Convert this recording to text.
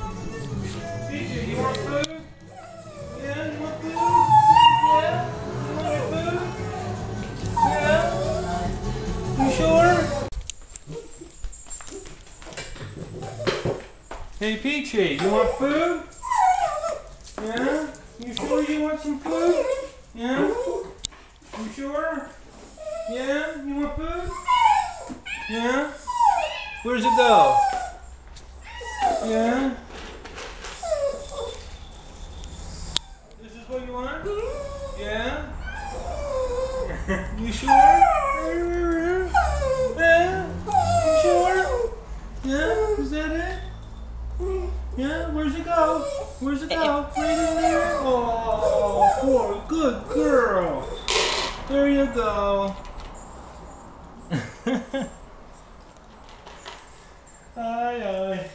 Peachy, you want food? Yeah, you want food? Yeah? You want your food? Yeah? You sure? Hey Peachy, you want food? Yeah? You sure you want some food? Yeah? You sure? Yeah? You want food? Yeah? Where's it go? Yeah? This is what you want? Yeah? You sure? Yeah? You sure? Yeah? Is that it? Yeah? Where's it go? Where's it go? Right in there? Oh, poor, good girl. There you go. Ay, ay.